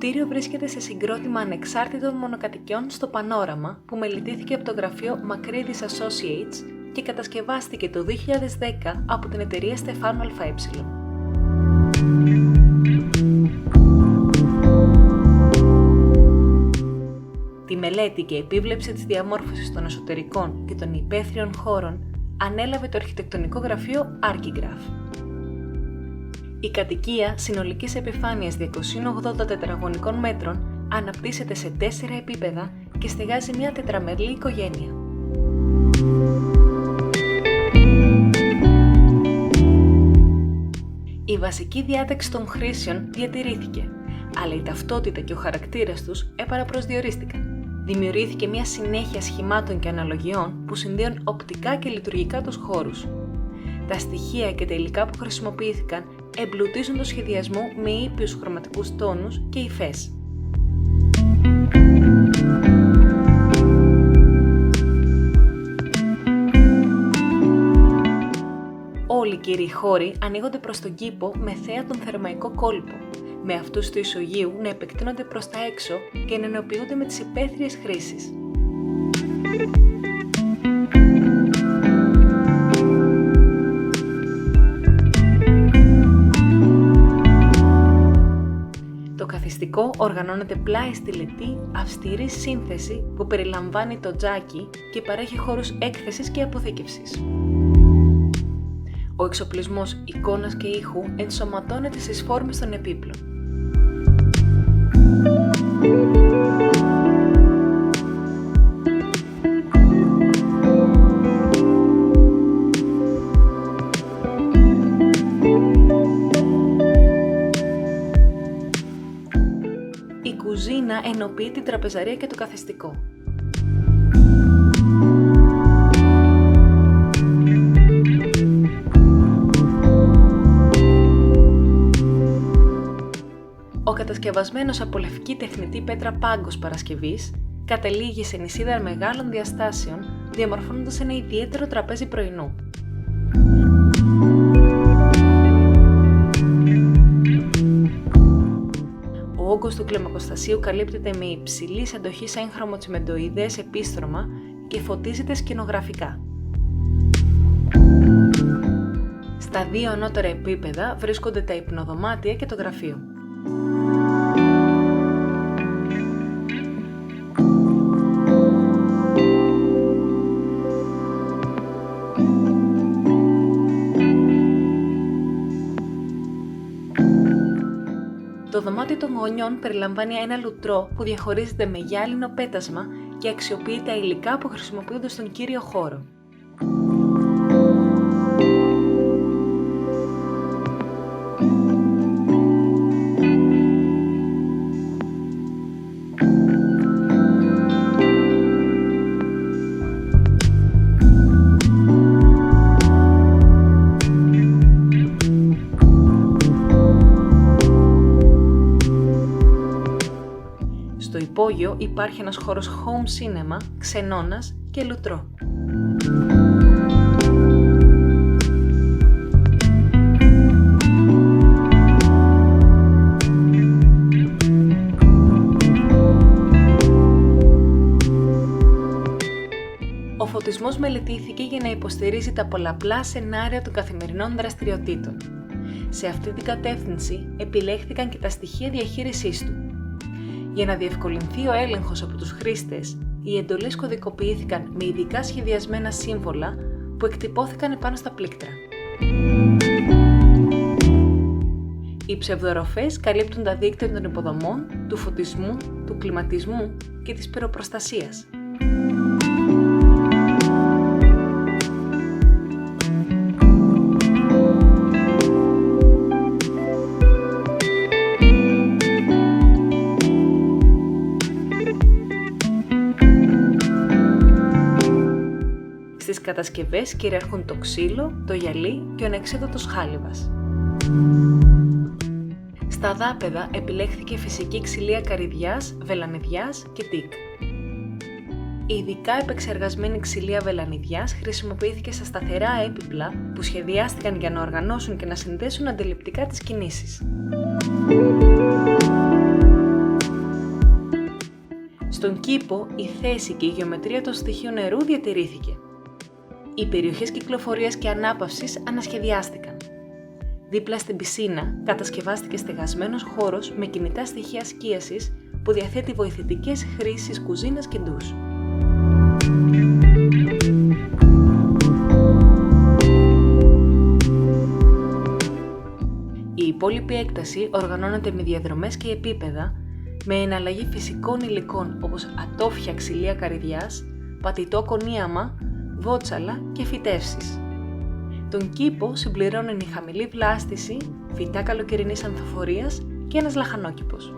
κτίριο βρίσκεται σε συγκρότημα ανεξάρτητων μονοκατοικιών στο Πανόραμα που μελετήθηκε από το γραφείο Macreadis Associates και κατασκευάστηκε το 2010 από την εταιρεία Στεφάνου ΑΕ. Τη μελέτη και επίβλεψη της διαμόρφωσης των εσωτερικών και των υπαίθριων χώρων ανέλαβε το αρχιτεκτονικό γραφείο Archigraph. Η κατοικία συνολικής επιφάνειας 280 τετραγωνικών μέτρων αναπτύσσεται σε 4 επίπεδα και στεγάζει μια τετραμερή οικογένεια. Η βασική διάταξη των χρήσεων διατηρήθηκε, αλλά η ταυτότητα και ο χαρακτήρας τους επαναπροσδιορίστηκαν. Δημιουργήθηκε μια συνέχεια σχημάτων και αναλογιών που συνδέουν οπτικά και λειτουργικά τους χώρους. Τα στοιχεία και τα υλικά που χρησιμοποιήθηκαν εμπλουτίζουν το σχεδιασμό με ήπιους χρωματικούς τόνους και υφές. Όλοι οι κύριοι χώροι ανοίγονται προς τον κήπο με θέα τον θερμαϊκό κόλπο, με αυτούς του ισογείου να επεκτείνονται προς τα έξω και να ενοποιούνται με τις υπαίθριες χρήσεις. Το καθιστικό οργανώνεται πλάι στη λεπτή, αυστηρή σύνθεση που περιλαμβάνει το τζάκι και παρέχει χώρους έκθεσης και αποθήκευσης. Ο εξοπλισμός εικόνας και ήχου ενσωματώνεται στις φόρμες των επίπλων. Η κουζίνα ενοποιεί την τραπεζαρία και το καθιστικό. Ο κατασκευασμένος από λευκή τεχνητή πέτρα πάγκος παρασκευής καταλήγει σε νησίδα μεγάλων διαστάσεων, διαμορφώνοντας ένα ιδιαίτερο τραπέζι πρωινού. Ο όγκος του κλιμακοστασίου καλύπτεται με υψηλής αντοχής έγχρωμο τσιμεντοειδές επίστρωμα και φωτίζεται σκηνογραφικά. Στα 2 ανώτερα επίπεδα βρίσκονται τα υπνοδωμάτια και το γραφείο. Το δωμάτιο των γονιών περιλαμβάνει ένα λουτρό που διαχωρίζεται με γυάλινο πέτασμα και αξιοποιεί τα υλικά που χρησιμοποιούνται στον κύριο χώρο. Στο υπόγειο υπάρχει ένας χώρος home cinema, ξενώνας και λουτρό. Ο φωτισμός μελετήθηκε για να υποστηρίζει τα πολλαπλά σενάρια των καθημερινών δραστηριοτήτων. Σε αυτή την κατεύθυνση επιλέχθηκαν και τα στοιχεία διαχείρισής του. Για να διευκολυνθεί ο έλεγχος από τους χρήστες, οι εντολές κωδικοποιήθηκαν με ειδικά σχεδιασμένα σύμβολα που εκτυπώθηκαν επάνω στα πλήκτρα. Οι ψευδοροφές καλύπτουν τα δίκτυα των υποδομών, του φωτισμού, του κλιματισμού και της πυροπροστασίας. Στις κατασκευές κυριαρχούν το ξύλο, το γυαλί και ο ανεξίδωτος χάλιβας. Στα δάπεδα επιλέχθηκε φυσική ξυλία καρυδιάς, βελανιδιάς και τικ. Η ειδικά επεξεργασμένη ξυλία βελανιδιάς χρησιμοποιήθηκε στα σταθερά έπιπλα που σχεδιάστηκαν για να οργανώσουν και να συνδέσουν αντιληπτικά τις κινήσεις. Στον κήπο η θέση και η γεωμετρία των στοιχείων νερού διατηρήθηκε. Οι περιοχές κυκλοφορίας και ανάπαυσης ανασχεδιάστηκαν. Δίπλα στην πισίνα κατασκευάστηκε στεγασμένος χώρος με κινητά στοιχεία σκίασης που διαθέτει βοηθητικές χρήσεις κουζίνας και ντους. Η υπόλοιπη έκταση οργανώνεται με διαδρομές και επίπεδα, με εναλλαγή φυσικών υλικών όπως ατόφια ξυλία καρυδιάς, πατητό κονίαμα, βότσαλα και φυτεύσεις. Τον κήπο συμπληρώνουν η χαμηλή βλάστηση, φυτά καλοκαιρινής ανθοφορίας και ένας λαχανόκηπος.